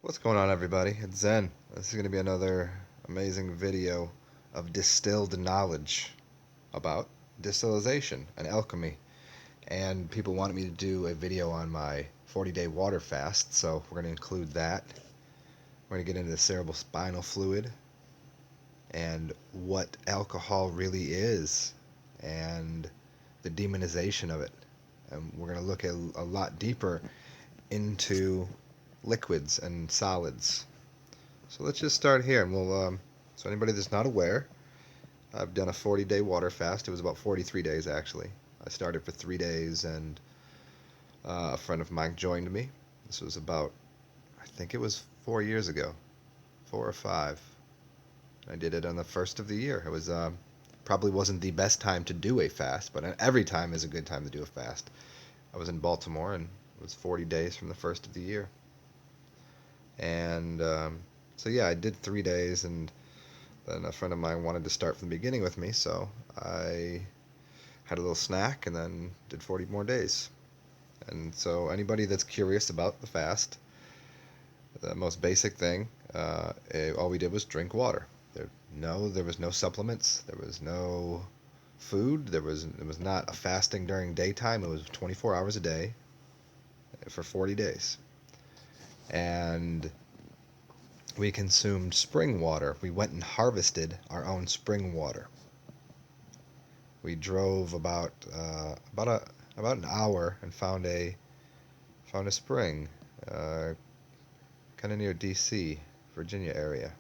What's going on, everybody? It's Zen. This is going to be another amazing video of distilled knowledge about distillation and alchemy. And people wanted me to do a video on my 40-day water fast, so we're going to include that. We're going to get into the cerebrospinal fluid and what alcohol really is and the demonization of it. And we're going to look a lot deeper into liquids and solids. So let's just start here, and so anybody that's not aware, I've done a 40-day water fast. It was about 43 days, actually. I started for 3 days, and a friend of mine joined me. This was about, I think it was 4 years ago, 4 or 5. I did it on the first of the year. It was probably wasn't the best time to do a fast, but every time is a good time to do a fast. I was in Baltimore, and it was 40 days from the first of the year. And so yeah, I did 3 days, and then a friend of mine wanted to start from the beginning with me, so I had a little snack and then did 40 more days. And so anybody that's curious about the fast, the most basic thing, all we did was drink water. There was no supplements. There was no food. It was not a fasting during daytime. It was 24 hours a day for 40 days. And we consumed spring water. We went and harvested our own spring water. We drove about an hour and found a spring, kind of near D.C., Virginia area.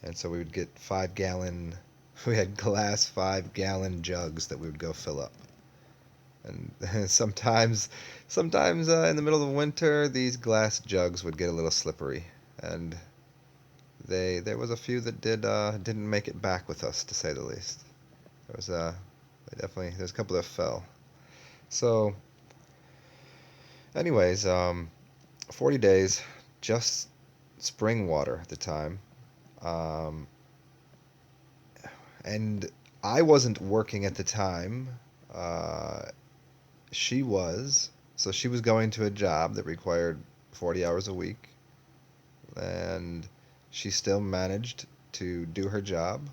And so we would get 5-gallon. We had glass 5-gallon jugs that we would go fill up. And sometimes in the middle of winter, these glass jugs would get a little slippery, and there was a few that didn't make it back with us, to say the least. There's a couple that fell. So, anyways, 40 days, just spring water at the time, and I wasn't working at the time. She was. So she was going to a job that required 40 hours a week, and she still managed to do her job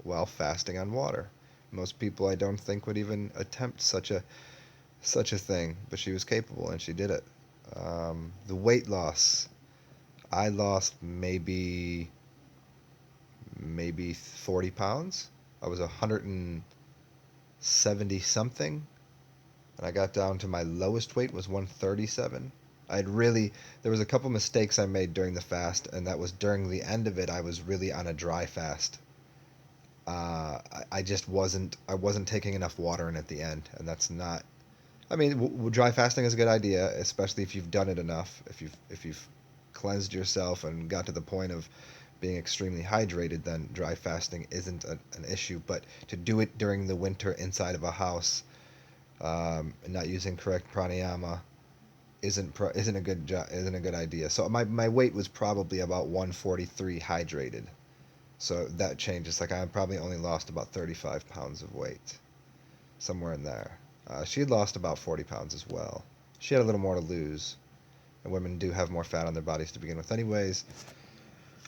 while fasting on water. Most people, I don't think, would even attempt such a thing, but she was capable and she did it. The weight loss, I lost maybe 40 pounds. I was 170 something, and I got down to my lowest weight was 137. There was a couple mistakes I made during the fast, and that was during the end of it. I was really on a dry fast. I just I wasn't taking enough water in at the end, and that's not. I mean, dry fasting is a good idea, especially if you've done it enough. If you've cleansed yourself and got to the point of being extremely hydrated, then dry fasting isn't an issue. But to do it during the winter inside of a house, and not using correct pranayama isn't a good idea. So my weight was probably about 143 hydrated. So that changes. Like I probably only lost about 35 pounds of weight, somewhere in there. She had lost about 40 pounds as well. She had a little more to lose, and women do have more fat on their bodies to begin with, anyways.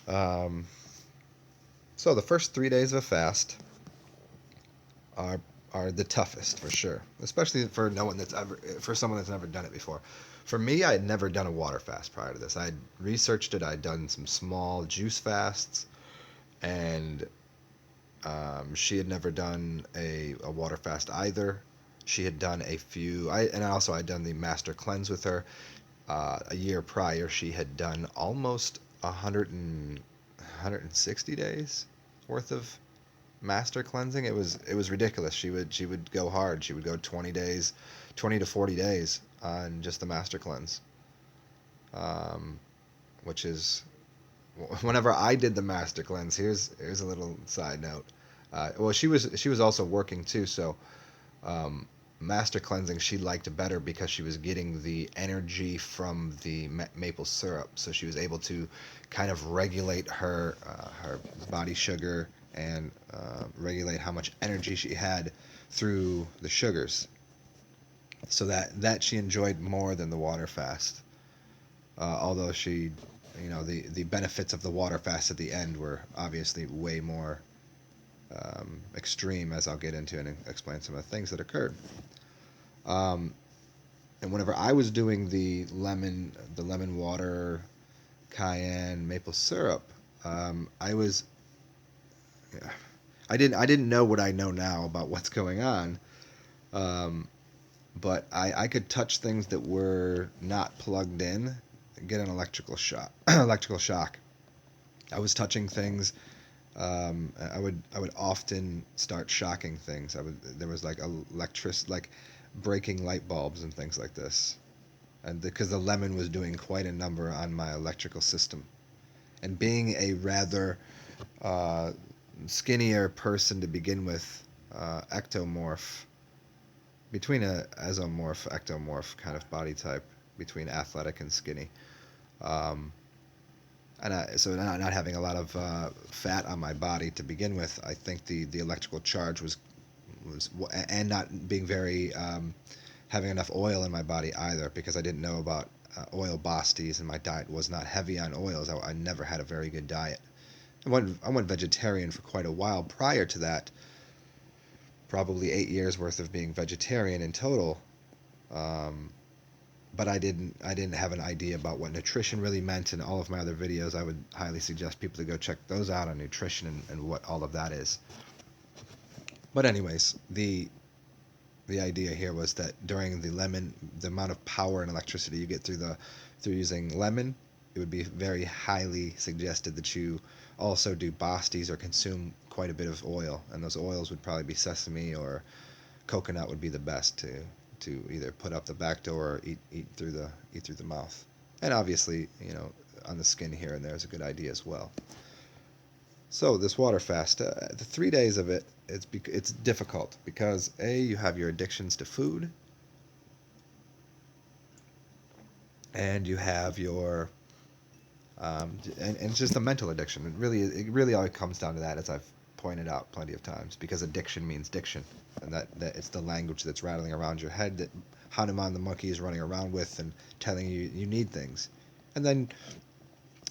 Um, so the first 3 days of a fast are the toughest for sure, especially for someone that's never done it before. For me, I had never done a water fast prior to this. I had researched it. I'd done some small juice fasts, and she had never done a water fast either. She had done a few. And also I'd done the master cleanse with her. A year prior, she had done almost 160 days worth of master cleansing. It was ridiculous. She would go hard. She would go 20 days, 20 to 40 days on just the master cleanse. Which is, whenever I did the master cleanse, here's a little side note. Well, she was also working too, so master cleansing she liked better because she was getting the energy from the maple syrup, so she was able to kind of regulate her body sugar and regulate how much energy she had through the sugars. So that she enjoyed more than the water fast. Although she, the benefits of the water fast at the end were obviously way more extreme, as I'll get into and explain some of the things that occurred. Um, and whenever I was doing the lemon water, cayenne, maple syrup, I was, I didn't know what I know now about what's going on. Um, but I could touch things that were not plugged in, get an electrical shock. Electrical shock. I was touching things. I would often start shocking things. There was like like breaking light bulbs and things like this, and because the lemon was doing quite a number on my electrical system, and being a rather uh, skinnier person to begin with, ectomorph, between a esomorph, ectomorph kind of body type, between athletic and skinny. Um, so not having a lot of fat on my body to begin with, I think the electrical charge was and not being very having enough oil in my body either, because I didn't know about oil bosties, and my diet was not heavy on oils. I never had a very good diet. I went vegetarian for quite a while prior to that, probably 8 years worth of being vegetarian in total. Um, but I didn't have an idea about what nutrition really meant. In all of my other videos, I would highly suggest people to go check those out on nutrition and what all of that is. But anyways, the idea here was that during the amount of power and electricity you get through using lemon, it would be very highly suggested that you also do bastis or consume quite a bit of oil, and those oils would probably be sesame or coconut would be the best to either put up the back door or eat through the mouth. And obviously, on the skin here and there is a good idea as well. So this water fast, the 3 days of it, it's difficult because you have your addictions to food, and you have your and it's just a mental addiction. It really all comes down to that, as I've pointed out plenty of times, because addiction means diction, and that it's the language that's rattling around your head that Hanuman the monkey is running around with and telling you you need things. And then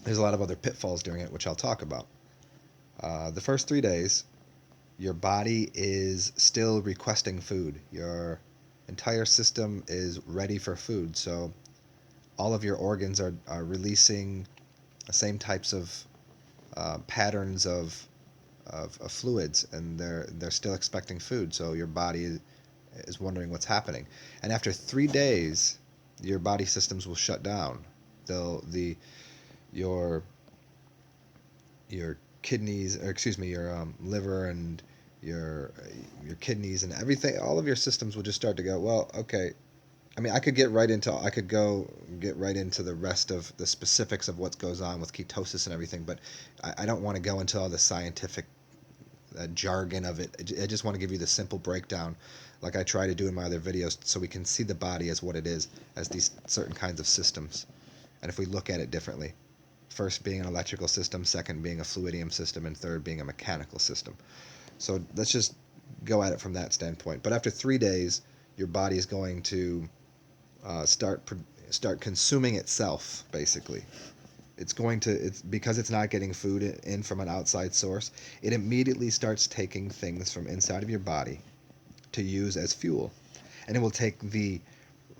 there's a lot of other pitfalls during it, which I'll talk about. The first 3 days, your body is still requesting food. Your entire system is ready for food. So all of your organs are releasing the same types of patterns of fluids, and they're still expecting food. So your body is wondering what's happening. And after 3 days, your body systems will shut down. Your your kidneys, or excuse me, your liver and your your kidneys and everything, all of your systems will just start to go, well, okay. I mean, I could go get right into the rest of the specifics of what goes on with ketosis and everything, but I don't want to go into all the scientific jargon of it. I just want to give you the simple breakdown, like I try to do in my other videos, so we can see the body as what it is, as these certain kinds of systems, and if we look at it differently. First being an electrical system, second being a fluidium system, and third being a mechanical system. So let's just go at it from that standpoint. But after 3 days, your body is going to start consuming itself, basically. It's because it's not getting food in from an outside source. It immediately starts taking things from inside of your body to use as fuel, and it will take the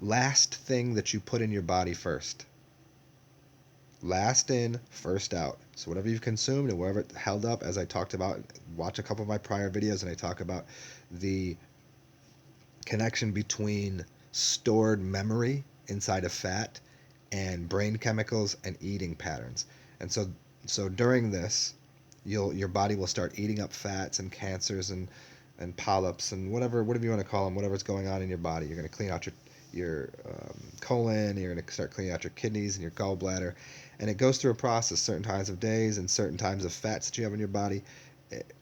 last thing that you put in your body first. Last in, first out. So whatever you've consumed and wherever it held up, as I talked about, watch a couple of my prior videos, and I talk about the connection between stored memory inside of fat and brain chemicals and eating patterns. And so during this, your body will start eating up fats and cancers and polyps and whatever you want to call them, whatever's going on in your body. You're going to clean out your colon. You're going to start cleaning out your kidneys and your gallbladder, and it goes through a process, certain times of days and certain times of fats that you have in your body,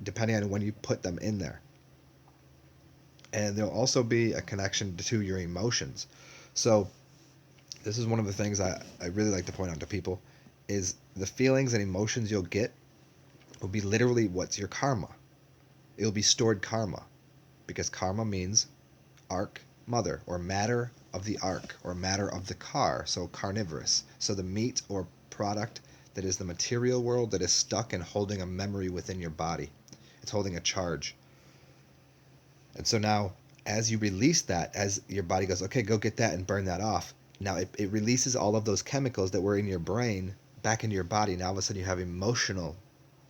depending on when you put them in there. And there'll also be a connection to your emotions. So this is one of the things I really like to point out to people, is the feelings and emotions you'll get will be literally what's your karma. It'll be stored karma, because karma means arc mother, or matter of the ark, or matter of the car, so carnivorous. So the meat or product that is the material world that is stuck and holding a memory within your body. It's holding a charge. And so now, as you release that, as your body goes, okay, go get that and burn that off, now it releases all of those chemicals that were in your brain back into your body. Now all of a sudden you have emotional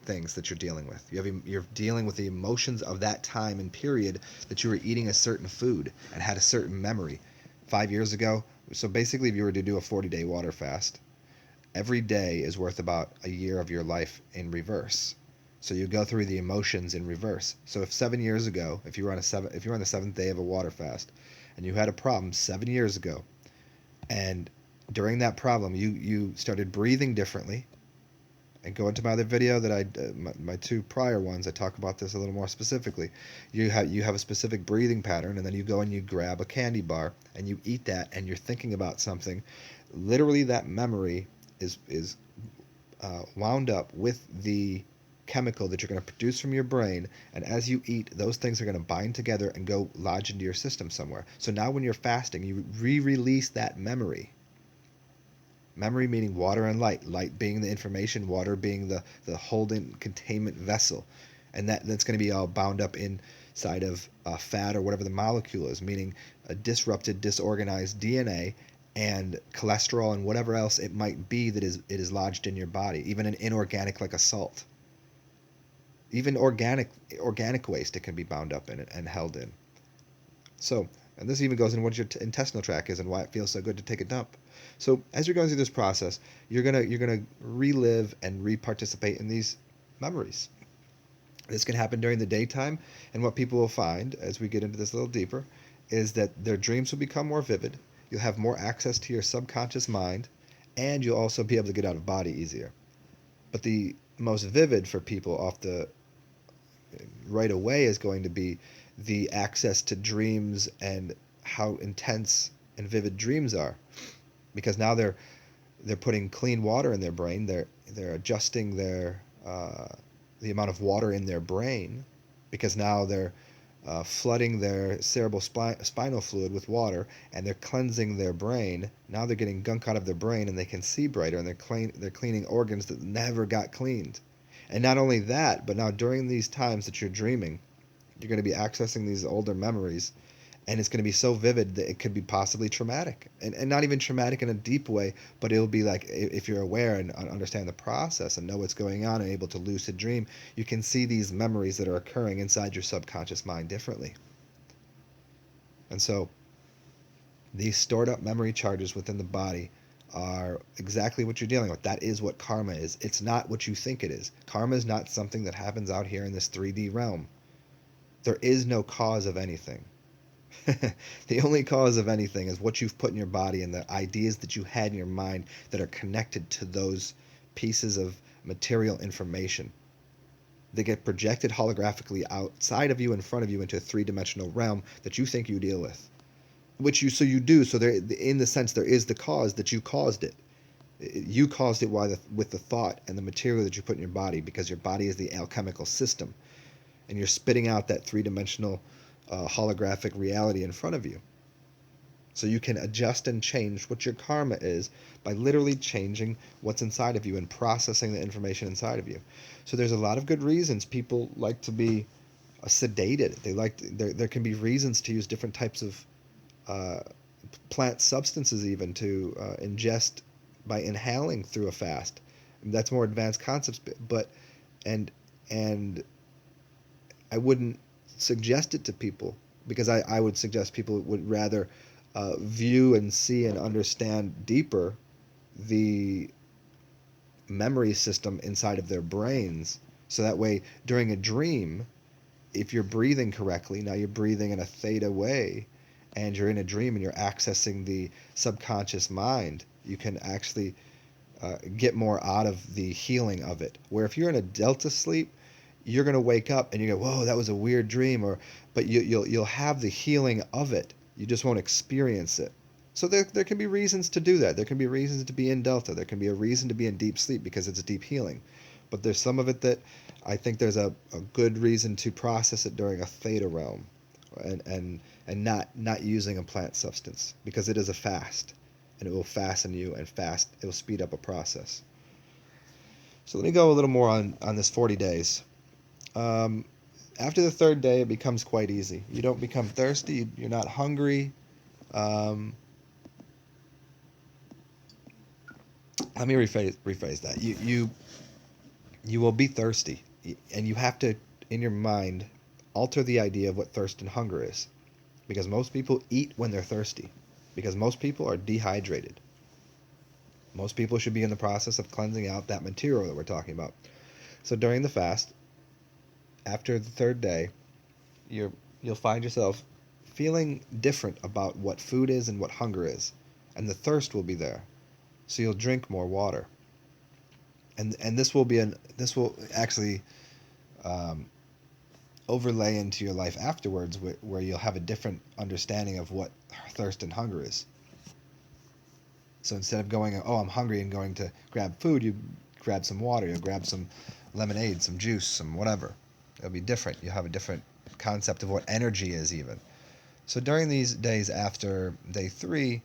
things that you're dealing with. You're dealing with the emotions of that time and period that you were eating a certain food and had a certain memory. 5 years ago, so basically if you were to do a 40-day water fast, every day is worth about a year of your life in reverse. So you go through the emotions in reverse. So if 7 years ago, if you were on the seventh day of a water fast, and you had a problem 7 years ago, and during that problem you started breathing differently, and go into my other video that my two prior ones, I talk about this a little more specifically. You have a specific breathing pattern, and then you go and you grab a candy bar and you eat that, and you're thinking about something. Literally, that memory is wound up with the chemical that you're going to produce from your brain, and as you eat, those things are going to bind together and go lodge into your system somewhere. So now when you're fasting, you re-release that memory. Memory meaning water and light, light being the information, water being the holding containment vessel. And that's going to be all bound up inside of fat or whatever the molecule is, meaning a disrupted, disorganized DNA and cholesterol and whatever else it might be that it is lodged in your body, even an inorganic like a salt. Even organic waste, it can be bound up in it and held in. So, and this even goes in what your intestinal tract is and why it feels so good to take a dump. So, as you're going through this process, you're gonna relive and reparticipate in these memories. This can happen during the daytime, and what people will find as we get into this a little deeper is that their dreams will become more vivid. You'll have more access to your subconscious mind, and you'll also be able to get out of body easier. But the most vivid for people off the right away is going to be the access to dreams and how intense and vivid dreams are, because now they're putting clean water in their brain. They're adjusting their the amount of water in their brain, because now they're flooding their cerebral spinal fluid with water, and they're cleansing their brain. Now they're getting gunk out of their brain, and they can see brighter, and they're cleaning organs that never got cleaned. And not only that, but now during these times that you're dreaming, you're going to be accessing these older memories, and it's going to be so vivid that it could be possibly traumatic, and not even traumatic in a deep way, but it'll be like, if you're aware and understand the process and know what's going on and able to lucid dream, you can see these memories that are occurring inside your subconscious mind differently. And so these stored up memory charges within the body are exactly what you're dealing with. That is what karma is. It's not what you think it is. Karma is not something that happens out here in this 3D realm. There is no cause of anything. The only cause of anything is what you've put in your body and the ideas that you had in your mind that are connected to those pieces of material information. They get projected holographically outside of you, in front of you, into a three-dimensional realm that you think you deal with. You do. So there, in the sense, there is the cause that you caused it. You caused it with the thought and the material that you put in your body, because your body is the alchemical system, and you're spitting out that three-dimensional holographic reality in front of you. So you can adjust and change what your karma is by literally changing what's inside of you and processing the information inside of you. So there's a lot of good reasons people like to be sedated. There can be reasons to use different types of plant substances, even to ingest by inhaling through a fast. That's more advanced concepts, but and I wouldn't suggest it to people, because I would suggest people would rather view and see and understand deeper the memory system inside of their brains, so that way during a dream, if you're breathing correctly, now you're breathing in a theta way, and you're in a dream and you're accessing the subconscious mind, you can actually get more out of the healing of it. Where if you're in a delta sleep, you're going to wake up and you go, whoa, that was a weird dream, but you'll have the healing of it. You just won't experience it. So there can be reasons to do that. There can be reasons to be in delta. There can be a reason to be in deep sleep because it's deep healing. But there's some of it that I think there's a good reason to process it during a theta realm, and not using a plant substance, because it is a fast, and it will fasten you, and it will speed up a process. So let me go a little more on this 40 days. Um, After the third day, it becomes quite easy. You don't become thirsty. You're not hungry. Um, Let me rephrase that. You will be thirsty, and you have to, in your mind, alter the idea of what thirst and hunger is, because most people eat when they're thirsty, because most people are dehydrated. Most people should be in the process of cleansing out that material that we're talking about. So during the fast, after the third day, you're you'll find yourself feeling different about what food is and what hunger is, and the thirst will be there. So you'll drink more water, and this will actually um, overlay into your life afterwards, where you'll have a different understanding of what thirst and hunger is. So instead of going, oh, I'm hungry, and going to grab food, you grab some water, you grab some lemonade, some juice, some whatever. It'll be different. You have a different concept of what energy is, even. So during these days after day 3,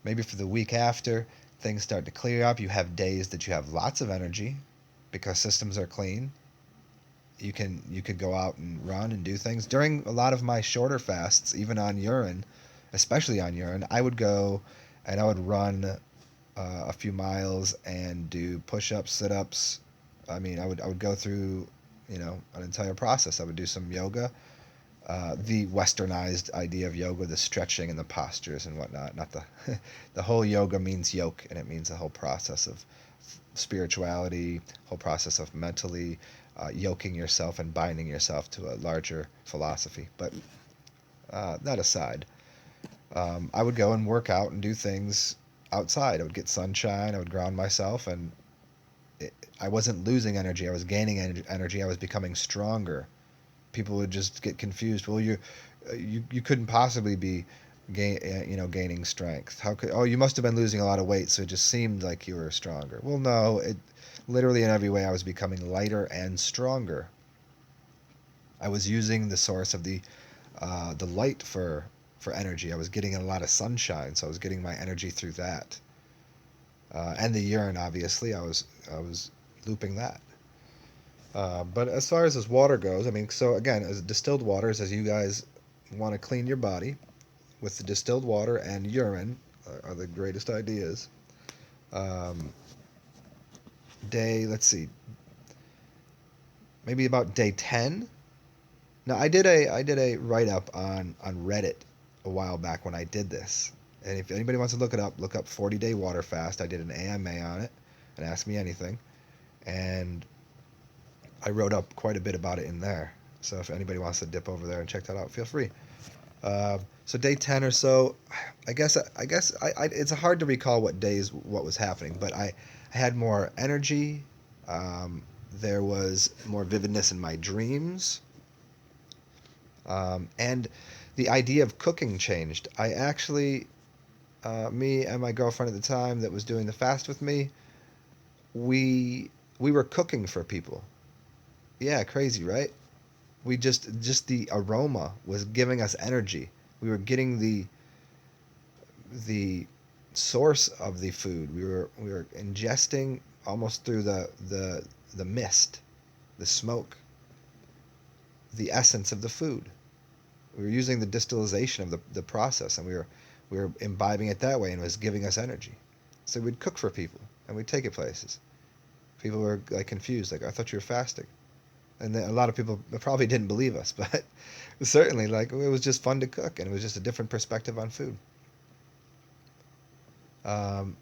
maybe for the week after, things start to clear up. You have days that you have lots of energy because systems are clean. You could go out and run and do things. During a lot of my shorter fasts, even on urine, especially on urine, I would go and I would run a few miles and do push-ups, sit-ups. I mean, I would go through, an entire process. I would do some yoga, the westernized idea of yoga, the stretching and the postures and whatnot. Not the the whole yoga means yoke, and it means the whole process of spirituality, whole process of mentally yoking yourself and binding yourself to a larger philosophy. But that aside, I would go and work out and do things outside. I would get sunshine. I would ground myself, and I wasn't losing energy. I was gaining energy. I was becoming stronger. People would just get confused. Well, you couldn't possibly be gaining strength. How could? Oh, you must have been losing a lot of weight, so it just seemed like you were stronger. Well, no, it literally in every way I was becoming lighter and stronger. I was using the source of the light for energy. I was getting a lot of sunshine, so I was getting my energy through that. And the urine, obviously, I was looping that. But as far as water goes, I mean, so again, as distilled waters, as you guys want to clean your body with the distilled water and urine are the greatest ideas. Um, let's see, maybe about day 10. Now, I did a write up on Reddit a while back when I did this. And if anybody wants to look up 40-day water fast. I did an AMA on it, and ask me anything. And I wrote up quite a bit about it in there. So if anybody wants to dip over there and check that out, feel free. So day 10 or so, it's hard to recall what was happening, but I had more energy. There was more vividness in my dreams. And the idea of cooking changed. I actually, me and my girlfriend at the time that was doing the fast with me, we were cooking for people. Yeah, crazy, right? We just the aroma was giving us energy. We were getting the source of the food. We were ingesting almost through the mist, the smoke, the essence of the food. We were using the distillation of the process, and we were imbibing it that way, and it was giving us energy. So we'd cook for people, and we'd take it places. People were like confused, like, I thought you were fasting. And then a lot of people probably didn't believe us, but certainly, like, it was just fun to cook, and it was just a different perspective on food. Um,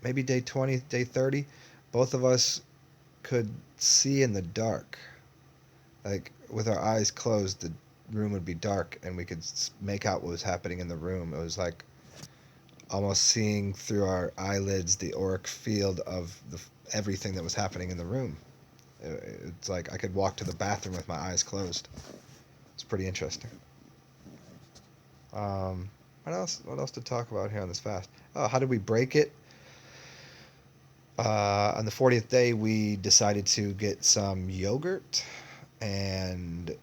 Maybe day 20, day 30, both of us could see in the dark. Like, with our eyes closed, the room would be dark, and we could make out what was happening in the room. It was like almost seeing through our eyelids the auric field of everything that was happening in the room. It's like I could walk to the bathroom with my eyes closed. It's pretty interesting. Um, what else? What else to talk about here on this fast? Oh, how did we break it? On the 40th day, we decided to get some yogurt and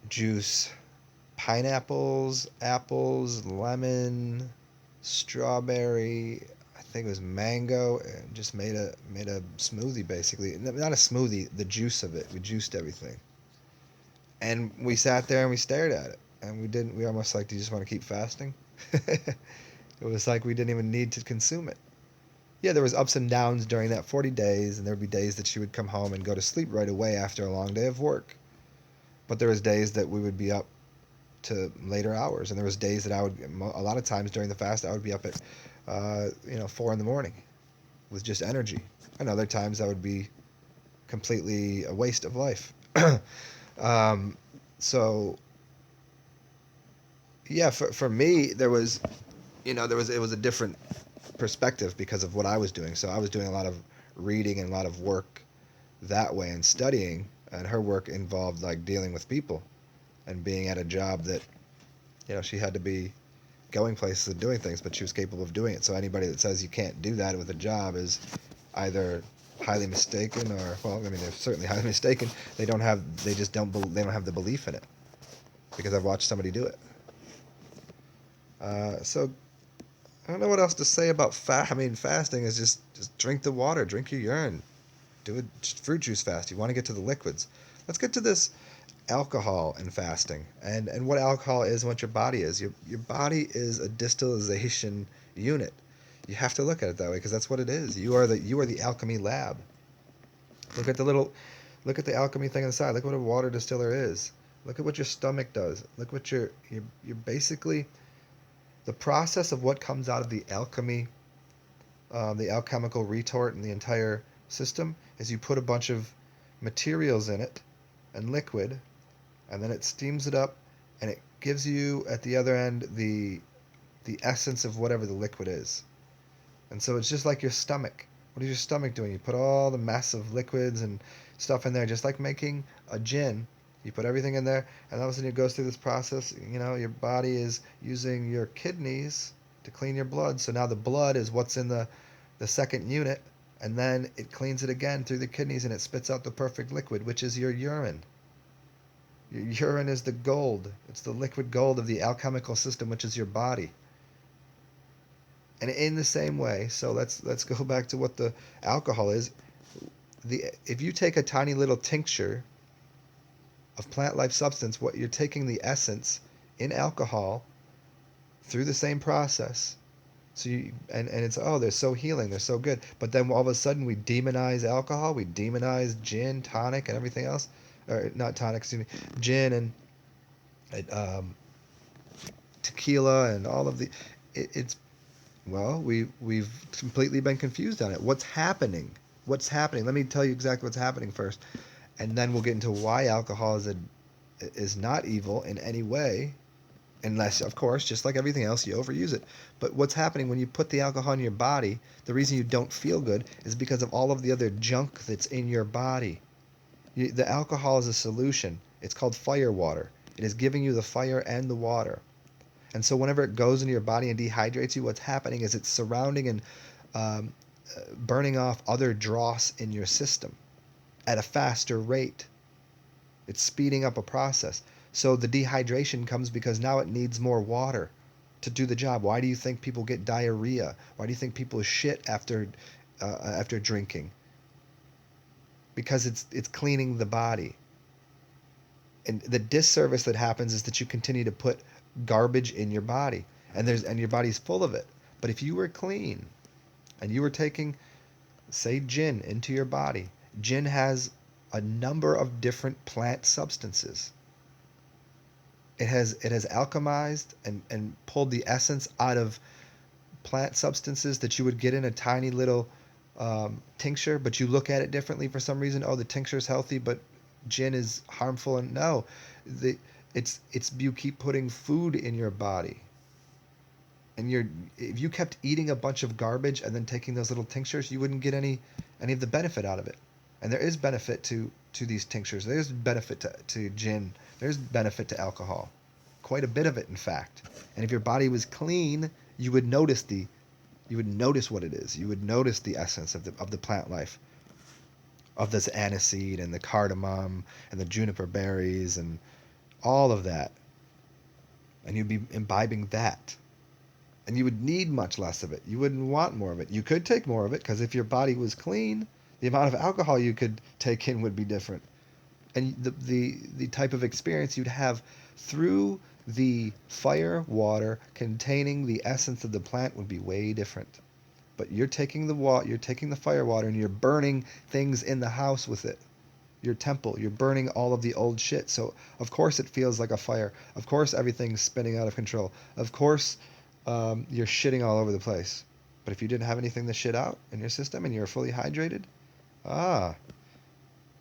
juice pineapples, apples, lemon, strawberry. I think it was mango, and just made a smoothie basically. Not a smoothie, the juice of it. We juiced everything, and we sat there and we stared at it, and we didn't. We almost like, do you just want to keep fasting? It was like we didn't even need to consume it. Yeah, there was ups and downs during that 40 days, and there would be days that she would come home and go to sleep right away after a long day of work. But there was days that we would be up to later hours, and there was days that I would, a lot of times during the fast, I would be up at 4 in the morning with just energy, and other times I would be completely a waste of life. um, so yeah, for me there was, it was a different perspective because of what I was doing. So I was doing a lot of reading and a lot of work that way and studying, and her work involved like dealing with people and being at a job that, she had to be going places and doing things, but she was capable of doing it. So anybody that says you can't do that with a job is either highly mistaken, or, well, I mean, they're certainly highly mistaken. They just they don't have the belief in it, because I've watched somebody do it. So I don't know what else to say about I mean, fasting is just drink the water, drink your urine, do a fruit juice fast. You want to get to the liquids. Let's get to this alcohol and fasting, and what alcohol is and what your body is. Your body is a distillation unit. You have to look at it that way, because that's what it is. You are the alchemy lab. Look at the little look at the alchemy thing on the side. Look what a water distiller is. Look at what your stomach does. Look what you're basically the process of what comes out of the alchemical retort and the entire system is you put a bunch of materials in it and liquid, and then it steams it up, and it gives you at the other end the essence of whatever the liquid is. And so it's just like your stomach. What is your stomach doing? You put all the mess of liquids and stuff in there, just like making a gin. You put everything in there, and all of a sudden it goes through this process. Your body is using your kidneys to clean your blood. So now the blood is what's in the second unit, and then it cleans it again through the kidneys, and it spits out the perfect liquid, which is your urine. Your urine is the gold. It's the liquid gold of the alchemical system, which is your body. And in the same way, so let's go back to what the alcohol is. If you take a tiny little tincture of plant life substance, what you're taking the essence in alcohol through the same process. So and it's, oh, they're so healing, they're so good. But then all of a sudden we demonize alcohol, we demonize gin, tonic, and everything else. Or not tonic, excuse me, gin and tequila and all of it's, well, we've completely been confused on it. What's happening? What's happening? Let me tell you exactly what's happening first, and then we'll get into why alcohol is not evil in any way, unless, of course, just like everything else, you overuse it. But what's happening when you put the alcohol in your body, the reason you don't feel good is because of all of the other junk that's in your body. The alcohol is a solution. It's called fire water. It is giving you the fire and the water. And so whenever it goes into your body and dehydrates you, what's happening is it's surrounding and um, burning off other dross in your system at a faster rate. It's speeding up a process. So the dehydration comes because now it needs more water to do the job. Why do you think people get diarrhea? Why do you think people shit after drinking? Because it's cleaning the body. And the disservice that happens is that you continue to put garbage in your body, and your body's full of it. But if you were clean and you were taking, say, gin into your body, gin has a number of different plant substances. It has alchemized and pulled the essence out of plant substances that you would get in a tiny little tincture, but you look at it differently for some reason. Oh, the tincture is healthy, but gin is harmful. And no, it's you keep putting food in your body, and if you kept eating a bunch of garbage and then taking those little tinctures, you wouldn't get any of the benefit out of it. And there is benefit to these tinctures. There's benefit to gin. There's benefit to alcohol. Quite a bit of it, in fact. And if your body was clean, you would notice what it is. You would notice the essence of the plant life, of this aniseed and the cardamom and the juniper berries and all of that. and you'd be imbibing that. And you would need much less of it. You wouldn't want more of it. You could take more of it because if your body was clean, the amount of alcohol you could take in would be different. And the type of experience you'd have through the fire water containing the essence of the plant would be way different. But you're taking the fire water and you're burning things in the house with it. Your temple, you're burning all of the old shit. So of course it feels like a fire. Of course everything's spinning out of control. Of course you're shitting all over the place. But if you didn't have anything to shit out in your system and you're fully hydrated, ah,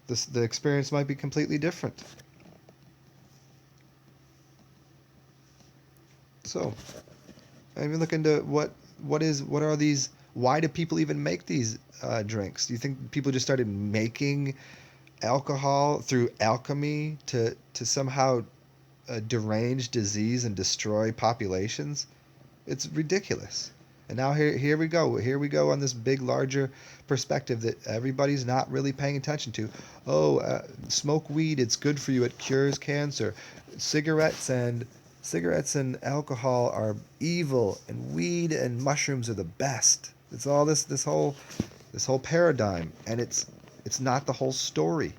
the experience might be completely different. So, I mean, look into what are these? Why do people even make these drinks? Do you think people just started making alcohol through alchemy to somehow derange disease and destroy populations? It's ridiculous. And now here we go. Here we go on this big, larger perspective that everybody's not really paying attention to. Oh, smoke weed. It's good for you. It cures cancer. Cigarettes and cigarettes and alcohol are evil, and weed and mushrooms are the best. It's all this whole paradigm, and it's not the whole story.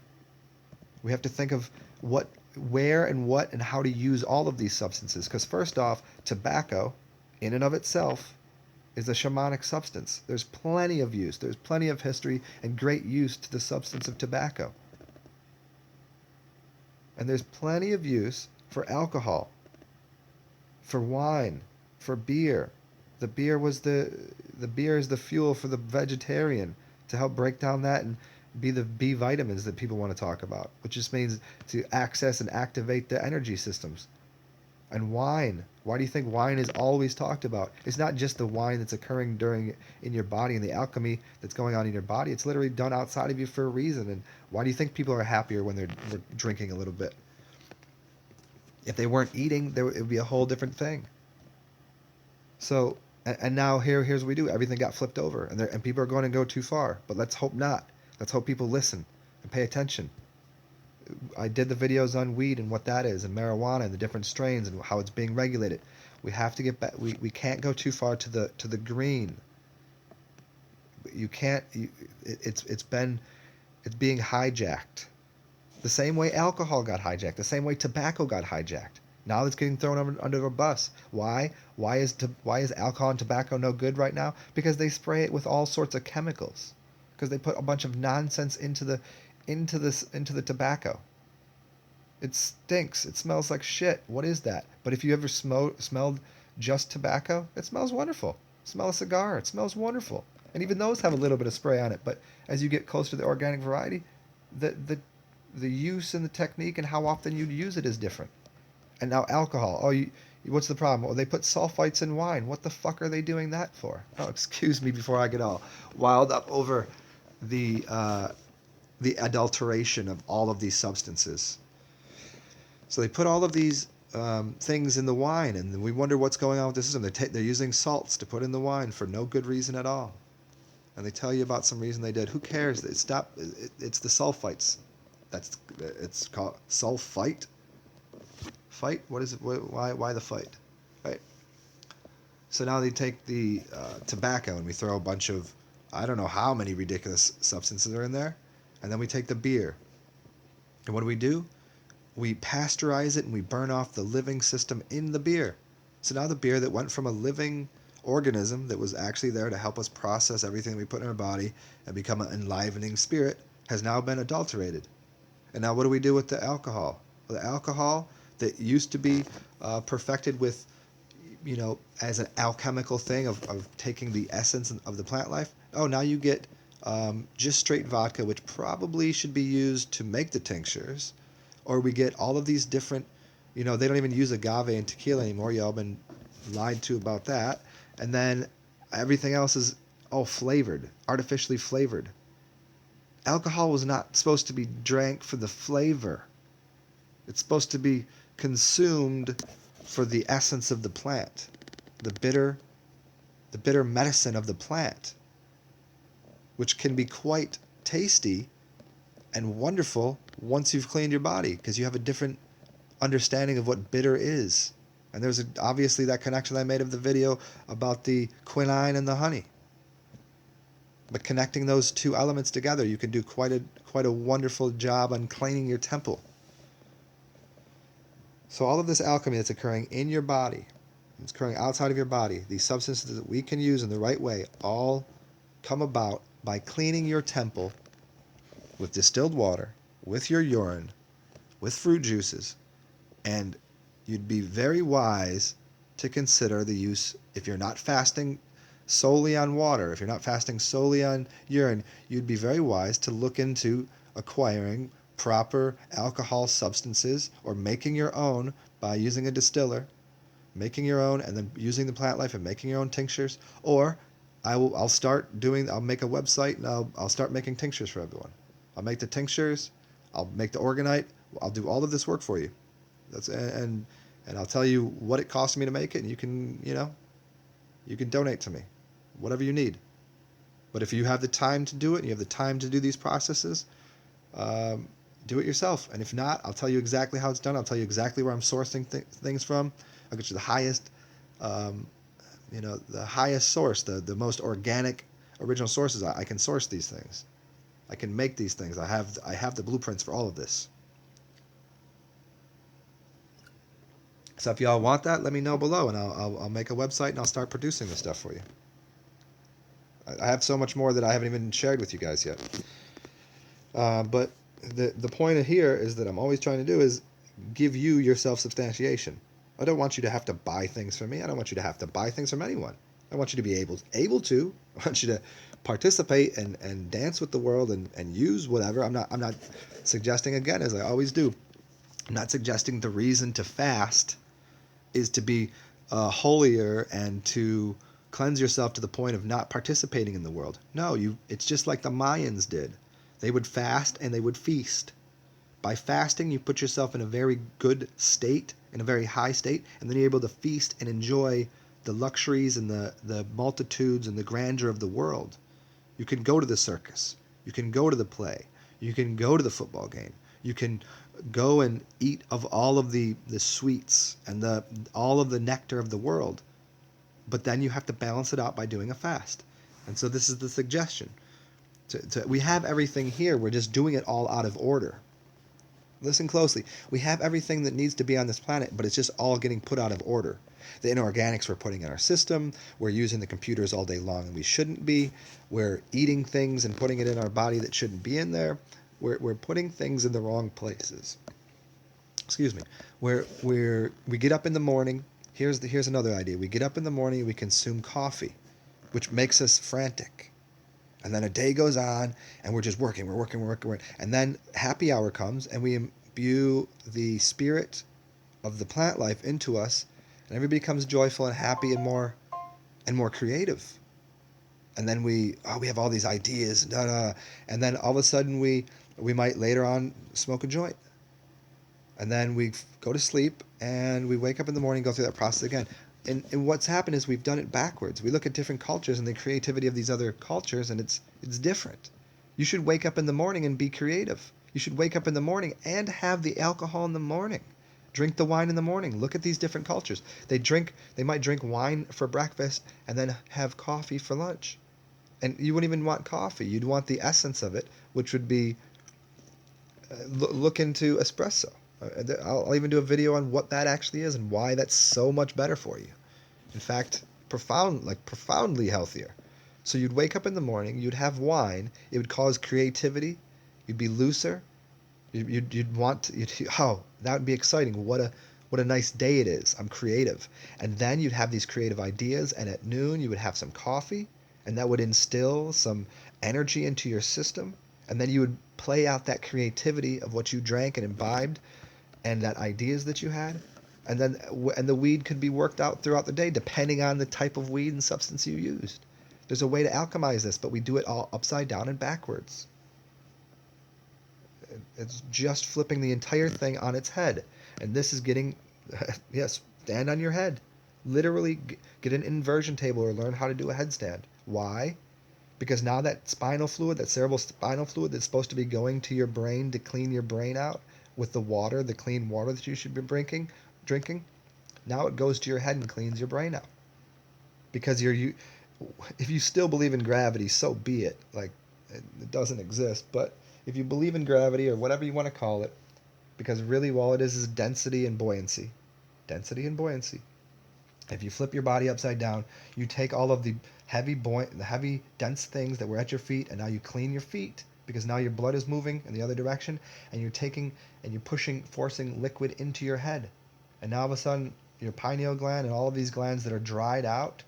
We have to think of where and what and how to use all of these substances. Because first off, tobacco, in and of itself, is a shamanic substance. There's plenty of use. There's plenty of history and great use to the substance of tobacco. And there's plenty of use for alcohol, for wine, for beer. The beer is the fuel for the vegetarian to help break down that and be the B vitamins that people want to talk about, which just means to access and activate the energy systems. And wine. Why do you think wine is always talked about? It's not just the wine that's occurring in your body and the alchemy that's going on in your body. It's literally done outside of you for a reason. And why do you think people are happier when they're drinking a little bit? If they weren't eating, it would be a whole different thing. So, and now here's what we do. Everything got flipped over, and people are going to go too far. But let's hope not. Let's hope people listen and pay attention. I did the videos on weed and what that is, and marijuana and the different strains and how it's being regulated. We have to get back. We can't go too far to the green. You can't. It's being hijacked. The same way alcohol got hijacked. The same way tobacco got hijacked. Now it's getting thrown under a bus. Why? Why is alcohol and tobacco no good right now? Because they spray it with all sorts of chemicals. Because they put a bunch of nonsense into the tobacco. It stinks. It smells like shit. What is that? But if you ever smelled just tobacco, it smells wonderful. Smell a cigar. It smells wonderful. And even those have a little bit of spray on it. But as you get closer to the organic variety, the use and the technique and how often you use it is different. And now alcohol. Oh, what's the problem? Oh, they put sulfites in wine. What the fuck are they doing that for? Oh, excuse me before I get all wild up over the adulteration of all of these substances. So they put all of these things in the wine, and we wonder what's going on with the system. They're using salts to put in the wine for no good reason at all. And they tell you about some reason they did. Who cares? It's the sulfites. It's called sulfite. Fight? What is it? Why the fight? Right. So now they take the tobacco and we throw a bunch of, I don't know how many ridiculous substances are in there, and then we take the beer. And what do? We pasteurize it and we burn off the living system in the beer. So now the beer that went from a living organism that was actually there to help us process everything we put in our body and become an enlivening spirit has now been adulterated. And now what do we do with the alcohol? Well, the alcohol that used to be perfected with, as an alchemical thing of taking the essence of the plant life. Oh, now you get just straight vodka, which probably should be used to make the tinctures. Or we get all of these different, they don't even use agave and tequila anymore. Y'all been lied to about that. And then everything else is all flavored, artificially flavored. Alcohol was not supposed to be drank for the flavor. It's supposed to be consumed for the essence of the plant, the bitter medicine of the plant, which can be quite tasty and wonderful once you've cleaned your body, because you have a different understanding of what bitter is. And there's obviously that connection I made of the video about the quinine and the honey. But connecting those two elements together, you can do quite a wonderful job on cleaning your temple. So all of this alchemy that's occurring in your body, it's occurring outside of your body, these substances that we can use in the right way, all come about by cleaning your temple with distilled water, with your urine, with fruit juices, and you'd be very wise to consider the use, if you're not fasting solely on water, if you're not fasting solely on urine, you'd be very wise to look into acquiring proper alcohol substances or making your own by using a distiller, making your own and then using the plant life and making your own tinctures. Or I'll make a website and I'll start making tinctures for everyone. I'll make the tinctures, I'll make the organite, I'll do all of this work for you. And I'll tell you what it cost me to make it, and you can donate to me, whatever you need. But if you have the time to do it, and you have the time to do these processes, do it yourself. And if not, I'll tell you exactly how it's done. I'll tell you exactly where I'm sourcing things from. I'll get you the highest, the highest source, the most organic, original sources. I can source these things. I can make these things. I have the blueprints for all of this. So if y'all want that, let me know below, and I'll make a website and I'll start producing this stuff for you. I have so much more that I haven't even shared with you guys yet. But the point here is that I'm always trying to do is give you your self-substantiation. I don't want you to have to buy things from me. I don't want you to have to buy things from anyone. I want you to be able to. I want you to participate and dance with the world and use whatever. I'm not suggesting, again, as I always do, I'm not suggesting the reason to fast is to be holier and to cleanse yourself to the point of not participating in the world. No, it's just like the Mayans did. They would fast and they would feast. By fasting, you put yourself in a very good state, in a very high state, and then you're able to feast and enjoy the luxuries and the multitudes and the grandeur of the world. You can go to the circus. You can go to the play. You can go to the football game. You can go and eat of all of the sweets and all of the nectar of the world. But then you have to balance it out by doing a fast. And so this is the suggestion. We have everything here. We're just doing it all out of order. Listen closely. We have everything that needs to be on this planet, but it's just all getting put out of order. The inorganics we're putting in our system. We're using the computers all day long and we shouldn't be. We're eating things and putting it in our body that shouldn't be in there. We're putting things in the wrong places. Excuse me. We get up in the morning. Here's another idea. We get up in the morning, we consume coffee, which makes us frantic. And then a day goes on, and we're just working. We're working. And then happy hour comes, and we imbue the spirit of the plant life into us, and everybody becomes joyful and happy and more creative. And then we have all these ideas, and then all of a sudden we might later on smoke a joint. And then we go to sleep, and we wake up in the morning, go through that process again. And what's happened is we've done it backwards. We look at different cultures and the creativity of these other cultures, and it's different. You should wake up in the morning and be creative. You should wake up in the morning and have the alcohol in the morning. Drink the wine in the morning. Look at these different cultures. They might drink wine for breakfast and then have coffee for lunch. And you wouldn't even want coffee. You'd want the essence of it, which would be look into espresso. I'll even do a video on what that actually is and why that's so much better for you. In fact, profoundly healthier. So you'd wake up in the morning, you'd have wine, it would cause creativity, you'd be looser, that would be exciting. What a nice day it is. I'm creative. And then you'd have these creative ideas, and at noon you would have some coffee, and that would instill some energy into your system, and then you would play out that creativity of what you drank and imbibed and that ideas that you had, and the weed could be worked out throughout the day depending on the type of weed and substance you used. There's a way to alchemize this, but we do it all upside down and backwards. It's just flipping the entire thing on its head. And this is getting, yes, stand on your head. Literally get an inversion table or learn how to do a headstand. Why? Because now that spinal fluid, that cerebral spinal fluid that's supposed to be going to your brain to clean your brain out with the clean water that you should be drinking, Now it goes to your head and cleans your brain out. Because if you still believe in gravity, so be it. Like, it doesn't exist. But if you believe in gravity or whatever you want to call it, because really all it is density and buoyancy. Density and buoyancy. If you flip your body upside down, you take all of the the heavy, dense things that were at your feet, and now you clean your feet because now your blood is moving in the other direction, and you're taking and you're pushing, forcing liquid into your head, and now all of a sudden your pineal gland and all of these glands that are dried out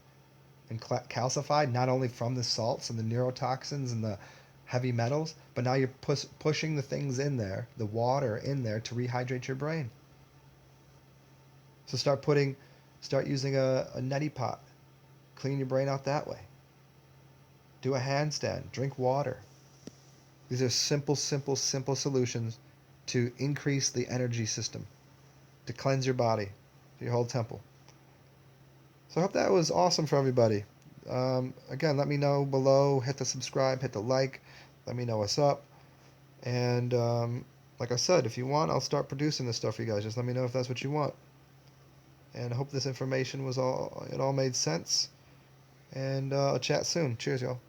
and calcified, not only from the salts and the neurotoxins and the heavy metals, but now you're pushing the things in there, the water in there to rehydrate your brain. So start using a neti pot. Clean your brain out that way. Do a handstand. Drink water. These are simple, simple, simple solutions to increase the energy system, to cleanse your body, your whole temple. So I hope that was awesome for everybody. Again, let me know below. Hit the subscribe, hit the like. Let me know what's up. And like I said, if you want, I'll start producing this stuff for you guys. Just let me know if that's what you want. And I hope this information it all made sense. And I'll chat soon. Cheers, y'all.